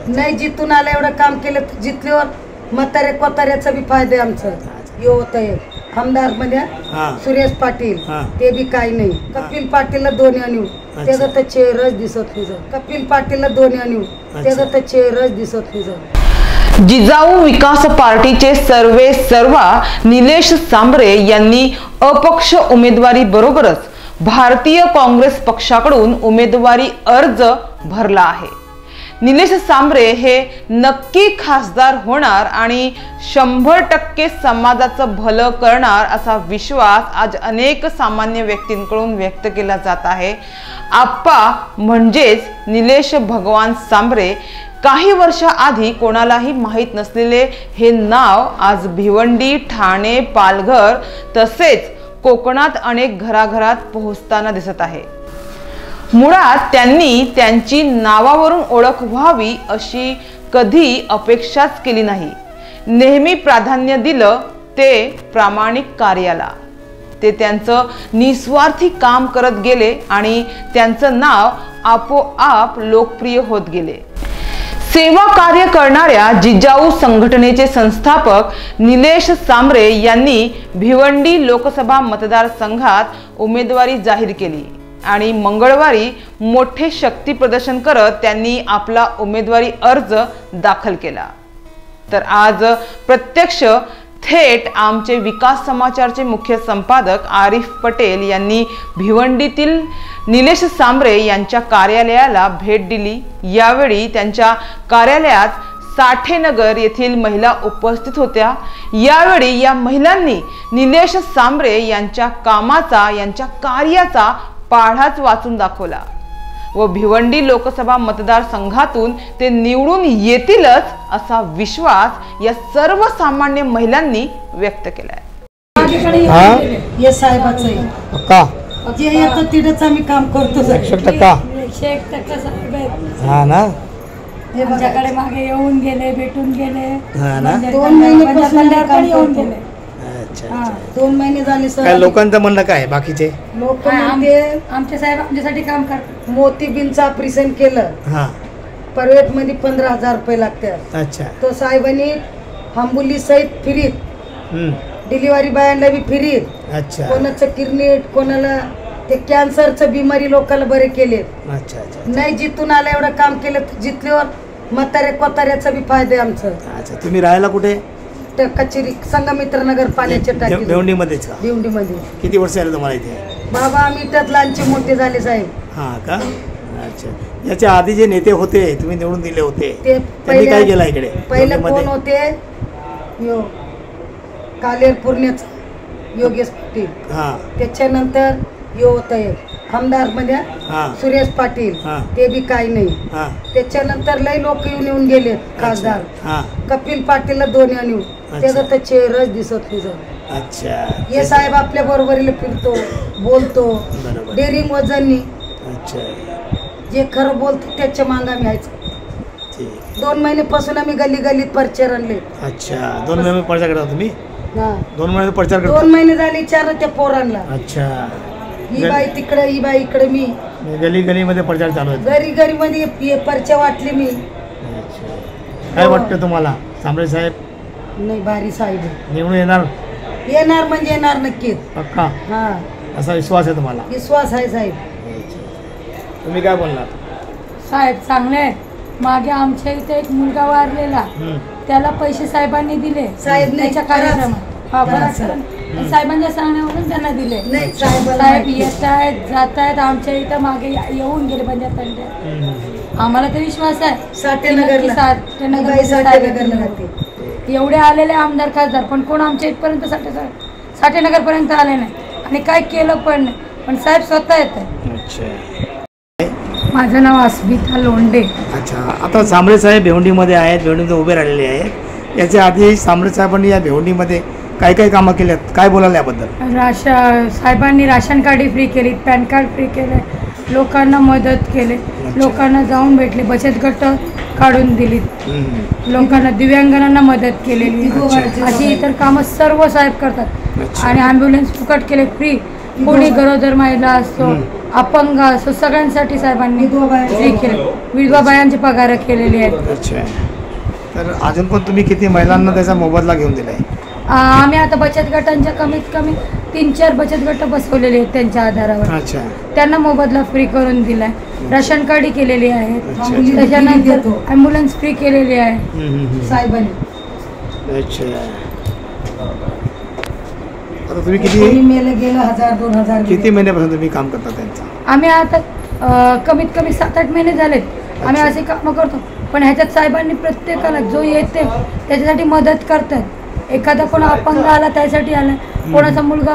नाही जिथून आलं एवढं काम केलं जिथल्यावर म्हातारे कोताऱ्याचा बी फायदा आहे आमचं हे होत आहे आमदार मध्ये सुरेश पाटील ते बी काही नाही कपिल पाटीलला दोन्ही आणू त्याचा तर चेहराच दिसत नाही कपिल पाटीलला दोन्ही आणू त्याचा तर चेहराच दिसत नाही जिजाऊ विकास पार्टीचे सर्वेसर्वा निलेश सांबरे यांनी अपक्ष उमेदवारी बरोबरच भारतीय काँग्रेस पक्षाकडून उमेदवारी अर्ज भरला आहे। निलेश सांबरे हे नक्की खासदार होणार आणि 100% समाजाचं भलं करणार असा विश्वास आज अनेक सामान्य व्यक्तींकडून व्यक्त केला जात आहे। आप्पा म्हणजेच निलेश भगवान सांबरे काही वर्षाआधी कोणालाही माहीत नसलेले हे नाव आज भिवंडी, ठाणे, पालघर तसेच कोकणात अनेक घराघरात पोहोचताना दिसत आहे। मुळात त्यांनी त्यांची नावावरून ओळख व्हावी अशी कधी अपेक्षाच केली नाही। नेहमी प्राधान्य दिलं ते प्रामाणिक कार्याला। ते त्यांचं निस्वार्थी काम करत गेले आणि त्यांचं नाव आपोआप लोकप्रिय होत गेले। सेवा कार्य करणाऱ्या जिजाऊ संघटनेचे संस्थापक निलेश सांबरे यांनी भिवंडी लोकसभा मतदारसंघात उमेदवारी जाहीर केली आणि मंगळवारी मोठे शक्ती प्रदर्शन करत त्यांनी आपला उमेदवारी अर्ज दाखल केला। तर आज प्रत्यक्ष थेट आमचे विकास समाचारचे मुख्य संपादक आरिफ पटेल यांनी भिवंडीतील निलेश सांबरे यांच्या कार्यालयाला भेट दिली। यावेळी त्यांच्या कार्यालयात साठेनगर येथील महिला उपस्थित होत्या। यावेळी या महिलांनी निलेश सांबरे यांच्या कामाचा, यांच्या कार्याचा पाढाच वाचून दाखवला व भिवंडी लोकसभा मतदारसंघातून ते निवडून येतीलच असा विश्वास या सर्वसामान्य महिलांनी व्यक्त केलाय। हे साहेबाचं आहे का जे येतं तिथेच आम्ही काम करतो 100% साहेब हा ना आमच्याकडे मागे येऊन गेले, भेटून गेले, 2 महिन्यापासून येऊन गेले। 2 महिने झाले सर। काय लोकांचं म्हणणं काय बाकीचे लोक म्हणते आमचे साहेब आमच्यासाठी काम करतात। मोतीबिंदचं ऑपरेशन केलं प्रायव्हेट मध्ये 15,000 रुपये लागतात। अच्छा तो साहेबांनी आंबुली सहित फिरीत डिलिव्हरी बायांना बी फिरीत अच्छा कोणाचं किडनी कोणाला ते कॅन्सरचं बिमारी लोकांना बरे केले। अच्छा अच्छा नाही जिथून आलं एवढं काम केलं जिथल्यावर म्हातारे कोताऱ्याचा बी फायदा आहे आमचं। अच्छा तुम्ही राहायला कुठे? कचेरी संगमित्र नगर पाण्याच्या टाकी भिवंडीमध्येच का? भिवंडीमध्ये। किती वर्ष झाले तुम्हाला इथे? बाबा आम्ही त्यात लहानचे मोठे झाले साहेब। हा का? अच्छा याच्या आधी जे नेते होते तुम्ही निवडून दिले होते ते त्यांनी काय केलं इकडे? पहिले कोण होते? कालेर पुरण्याचा योगेश पाटील। त्याच्यानंतर होत आहे आमदार मध्ये सुरेश पाटील ते बी काही नाही। त्याच्यानंतर लई लोक येऊन गेले खासदार कपिल पाटीलला दोन्ही आणू त्याचा तर चेहराच दिसत नाही। अच्छा हे साहेब आपल्या बरोबरीला फिरतो, बोलतो डेअरिंग वजननी। अच्छा जे खरं बोलतो त्याच्या मांग आम्ही यायचं। 2 महिन्यापासून आम्ही गल्ली गल्लीत प्रचार आणले। अच्छा 2 महिने प्रचार करता तुम्ही? 2 महिने प्रचार करता? 2 महिने झाले विचार त्या पोरांना। अच्छा ही बाई तिकडे, ही बाई इकडे, मी गली गली मध्ये प्रचार चालू आहे। घरी घरी मध्ये पर्चा वाटली मी। काय वाटतं तुम्हाला सांबरे साहेब? नाही भारी साहेब निवडून येणार? येणार म्हणजे येणार नक्कीच पक्का हा असा विश्वास आहे तुम्हाला? विश्वास आहे साहेब। तुम्ही काय बोलणार? साहेब चांगले आहेत। मागे आमच्या इथे एक मुलगा वारलेला त्याला पैसे साहेबांनी दिले त्याच्या कार्यक्रमात साहेबांच्या सांगण्यावरून त्यांना दिले। साहेब येत आहेत जात आहेत आमच्या इथं मागे येऊन गेले पंजाब आम्हाला तर विश्वास आहे। एवढे आलेले आमदार खासदार पण कोण आमच्या इथपर्यंत साठेनगर पर्यंत आले नाही आणि काय केलं पण नाही, पण साहेब स्वतः येत आहे। माझं नाव अस्मिता लोंढे। अच्छा आता सांबरे साहेब भिवंडीमध्ये आहेत, भिवंडीमध्ये उभे राहिलेले आहेत। याच्या आधी सांबरे साहेबांनी या भिवंडीमध्ये काय काय कामं केलेत, काय बोलाल याबद्दल? साहेबांनी राशन कार्ड फ्री केली, पॅन कार्ड फ्री केले, लोकांना मदत केले, लोकांना जाऊन भेटले, बचत गट काढून दिली, लोकांना दिव्यांगांना मदत केलेली, अशी इतर कामं सर्व साहेब करतात। आणि ॲम्ब्युलन्स फुकट केले फ्री। कोणी गरोदर महिला असतो अपंग असो सगळ्यांसाठी साहेबांनी विधवा हे केलं. विधवा बायांचे पगार केलेले आहेत. अच्छा. तर अजून पण तुम्ही किती महिलांना त्याचा मोबदला घेऊन दिलाय? आम्ही आता बचत गटांच्या कमीत कमी 3-4 बचत गट बसवलेले आहेत त्यांच्या आधारावर. अच्छा. त्यांना मोबदला फ्री करून दिलाय. राशन कार्ड केलेली आहेत. अच्छा. त्याच्यानंतर ॲम्ब्युलन्स फ्री केलेली आहे साहेबांनी. अच्छा. आता तुम्ही किती कोणी मेलं गेलं 1000-2000 किती महिन्यापासून तुम्ही काम करता त्यांचं? आम्ही आता कमीत कमी 7-8 महिने झालेत आम्ही असे कामं करतो. पण ह्याच्यात साहेबांनी प्रत्येकाला जो येते त्याच्यासाठी मदत करतात. एखादा कोण अपंग आला त्यासाठी आला, कोणाचा मुलगा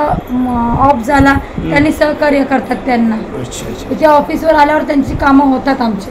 ऑफ झाला त्यांनी सहकार्य करतात त्यांना. अच्छा अच्छा. त्या ऑफिसवर आल्यावर त्यांची कामं होतात आमचे.